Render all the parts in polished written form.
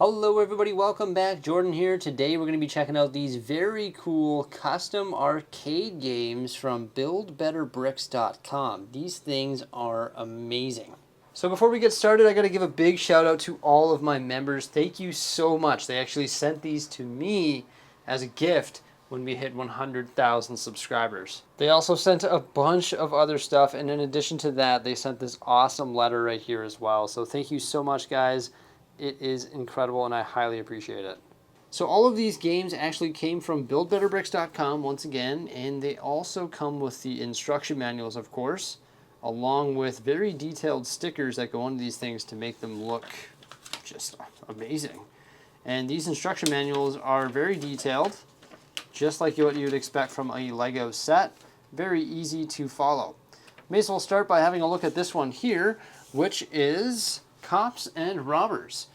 Hello everybody, welcome back. Jordan here. Today we're going to be checking out these very cool custom arcade games from buildbetterbricks.com. These things are amazing. So before we get started, I got to give a big shout out to all of my members. Thank you so much. They actually sent these to me as a gift when we hit 100,000 subscribers. They also sent a bunch of other stuff, and in addition to that, they sent this awesome letter right here as well. So thank you so much, guys. It is incredible, and I highly appreciate it. So all of these games actually came from buildbetterbricks.com once again, and they also come with the instruction manuals, of course, along with very detailed stickers that go onto these things to make them look just amazing. And these instruction manuals are very detailed, just like what you would expect from a Lego set. Very easy to follow. May as well start by having a look at this one here, which is Cops and Robbers.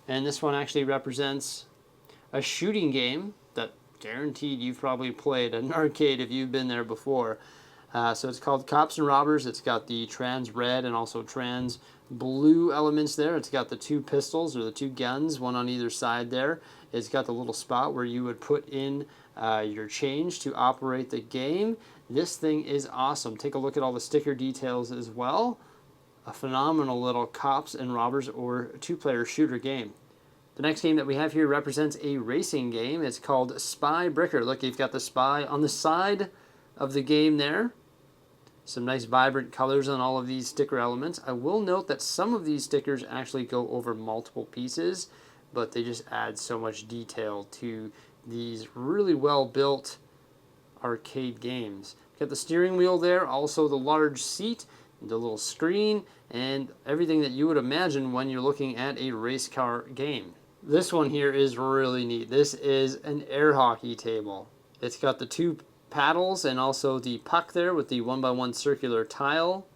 And this one actually represents a shooting game that guaranteed you've probably played at an arcade if you've been there before. So it's called Cops and Robbers. It's got the trans red and also trans blue elements there. It's got the two pistols or the two guns, one on either side there. It's got the little spot where you would put in your change to operate the game. This thing is awesome. Take a look at all the sticker details as well. A phenomenal little Cops and Robbers or two-player shooter game. The next game that we have here represents a racing game. It's called Spy Bricker. Look, you've got the spy on the side of the game there. Some nice vibrant colors on all of these sticker elements. I will note that some of these stickers actually go over multiple pieces, but they just add so much detail to these really well-built arcade games. Got the steering wheel there, also the large seat, the little screen, and everything that you would imagine when you're looking at a race car game. This one here is really neat. This is an air hockey table. It's got the two paddles and also the puck there with the 1x1 circular tile.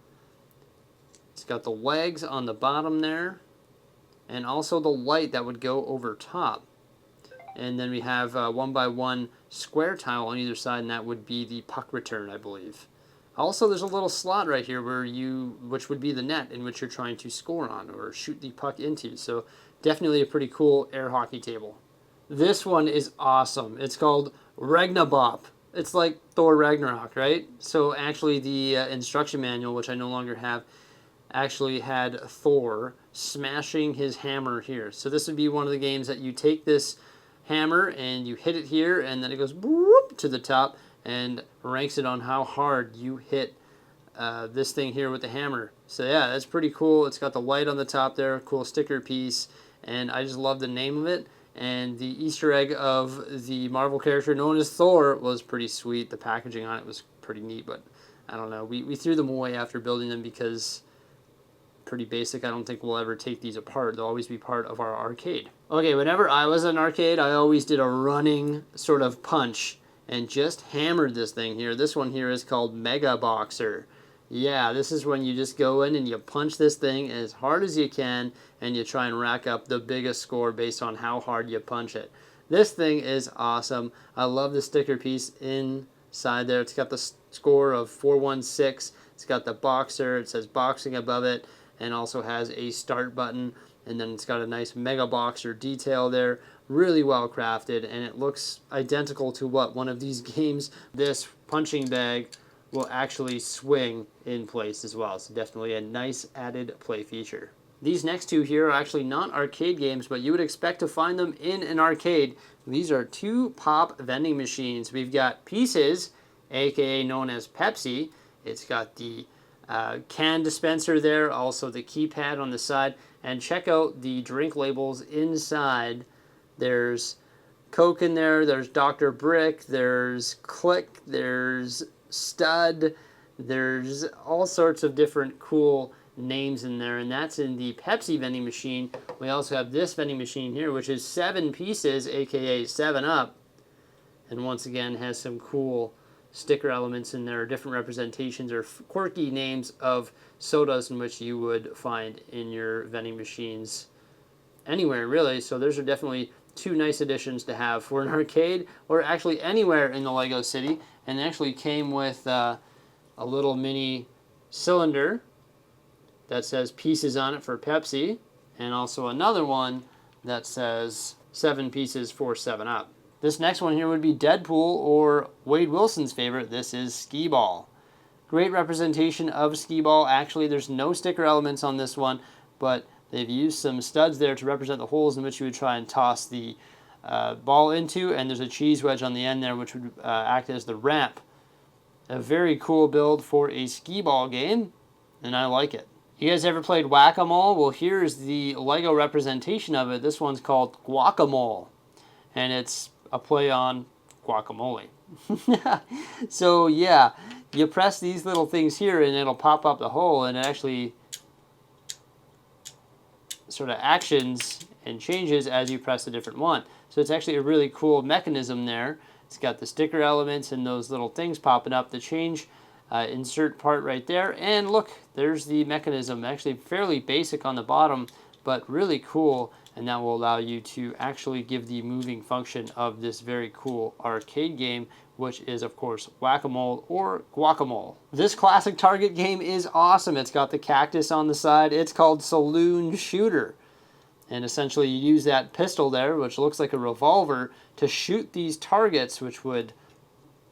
It's got the legs on the bottom there, and also the light that would go over top. And then we have a 1x1 square tile on either side, and that would be the puck return, I believe. Also, there's a little slot right here which would be the net in which you're trying to score on or shoot the puck into. So definitely a pretty cool air hockey table. This one is awesome. It's called Ragnarok Bop. It's like Thor Ragnarok, right? So actually the instruction manual, which I no longer have, actually had Thor smashing his hammer here. So this would be one of the games that you take this hammer and you hit it here, and then it goes boop to the top and ranks it on how hard you hit this thing here with the hammer. So yeah, that's pretty cool. It's got the light on the top there, cool sticker piece, and I just love the name of it. And the Easter egg of the Marvel character known as Thor was pretty sweet. The packaging on it was pretty neat, but I don't know. We threw them away after building them because pretty basic. I don't think we'll ever take these apart. They'll always be part of our arcade. Okay, whenever I was in an arcade, I always did a running sort of punch and just hammered this thing here. This one here is called Mega Boxer. Yeah, this is when you just go in and you punch this thing as hard as you can and you try and rack up the biggest score based on how hard you punch it. This thing is awesome. I love the sticker piece inside there. It's got the score of 416. It's got the boxer. It says boxing above it and also has a start button. And then it's got a nice Mega Boxer detail there. Really well crafted, and it looks identical to what one of these games. This punching bag will actually swing in place as well. So definitely a nice added play feature. These next two here are actually not arcade games, but you would expect to find them in an arcade. These are two pop vending machines. We've got Pieces, aka known as Pepsi. It's got the can dispenser there, also the keypad on the side, and check out the drink labels inside. There's Coke in there, there's Dr. Brick, there's Click, there's Stud, there's all sorts of different cool names in there, and that's in the Pepsi vending machine. We also have this vending machine here, which is 7 Pieces, aka 7 Up, and once again has some cool sticker elements in there, different representations or quirky names of sodas in which you would find in your vending machines anywhere, really. So those are definitely two nice additions to have for an arcade or actually anywhere in the Lego City. And they actually came with a little mini cylinder that says Pieces on it for Pepsi, and also another one that says 7 pieces for 7-Up. This next one here would be Deadpool, or Wade Wilson's favorite. This is Skeetball. Great representation of Skeetball. Actually, there's no sticker elements on this one, but they've used some studs there to represent the holes in which you would try and toss the ball into, and there's a cheese wedge on the end there which would act as the ramp. A very cool build for a Skeetball game, and I like it. You guys ever played Whack-A-Mole? Well, here's the Lego representation of it. This one's called Guacamole, and it's a play on guacamole. So yeah, you press these little things here and it'll pop up the hole, and it actually sort of actions and changes as you press a different one. So it's actually a really cool mechanism there. It's got the sticker elements and those little things popping up. The change insert part right there, and look, there's the mechanism. Actually fairly basic on the bottom, but really cool, and that will allow you to actually give the moving function of this very cool arcade game, which is of course Whack-A-Mole or Guacamole. This classic Target game is awesome. It's got the cactus on the side. It's called Saloon Shooter, and essentially you use that pistol there, which looks like a revolver, to shoot these targets which would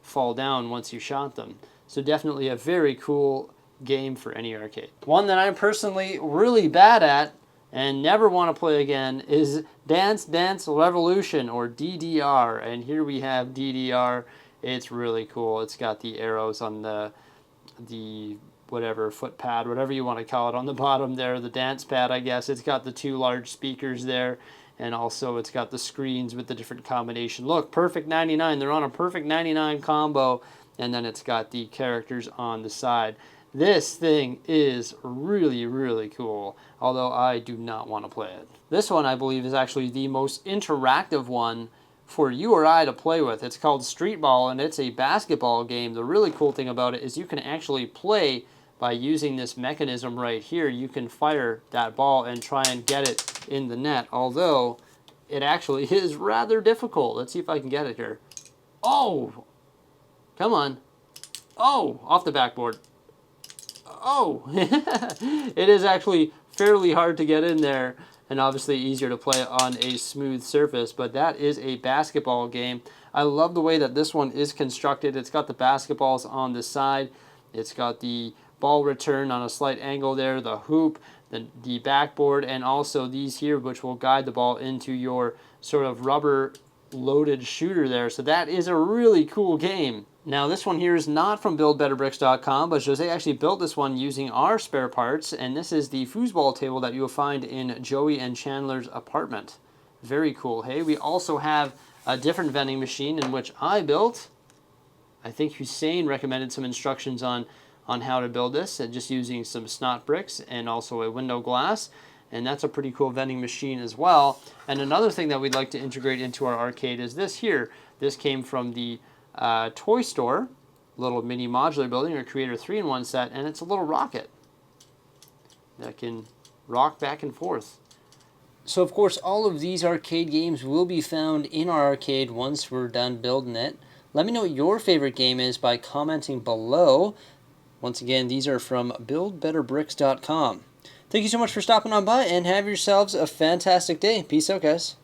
fall down once you shot them. So definitely a very cool game for any arcade. One that I'm personally really bad at and never want to play again is Dance Dance Revolution, or DDR. And here we have DDR. It's really cool. It's got the arrows on the whatever foot pad, whatever you want to call it, on the bottom there, the dance pad, I guess. It's got the 2 large speakers there, and also it's got the screens with the different combination. Look, perfect 99. They're on a perfect 99 combo, and then it's got the characters on the side. This thing is really, really cool, although I do not want to play it. This one, I believe, is actually the most interactive one for you or I to play with. It's called Street Ball, and it's a basketball game. The really cool thing about it is you can actually play by using this mechanism right here. You can fire that ball and try and get it in the net, although it actually is rather difficult. Let's see if I can get it here. Oh! Come on. Oh! Off the backboard. Oh! It is actually fairly hard to get in there, and obviously easier to play on a smooth surface, but that is a basketball game. I love the way that this one is constructed. It's got the basketballs on the side. It's got the ball return on a slight angle there, the hoop, the backboard, and also these here which will guide the ball into your sort of rubber loaded shooter there. So that is a really cool game. Now this one here is not from BuildBetterBricks.com, but Jose actually built this one using our spare parts, and this is the foosball table that you will find in Joey and Chandler's apartment. Very cool. Hey, we also have a different vending machine in which I built. I think Hussein recommended some instructions on how to build this, and just using some snot bricks and also a window glass. And that's a pretty cool vending machine as well. And another thing that we'd like to integrate into our arcade is this here. This came from the toy store, little mini modular building or Creator 3-in-1 set, and it's a little rocket that can rock back and forth. So of course all of these arcade games will be found in our arcade once we're done building it. Let me know what your favorite game is by commenting below. Once again, these are from BuildBetterBricks.com. Thank you so much for stopping on by, and have yourselves a fantastic day. Peace out, guys.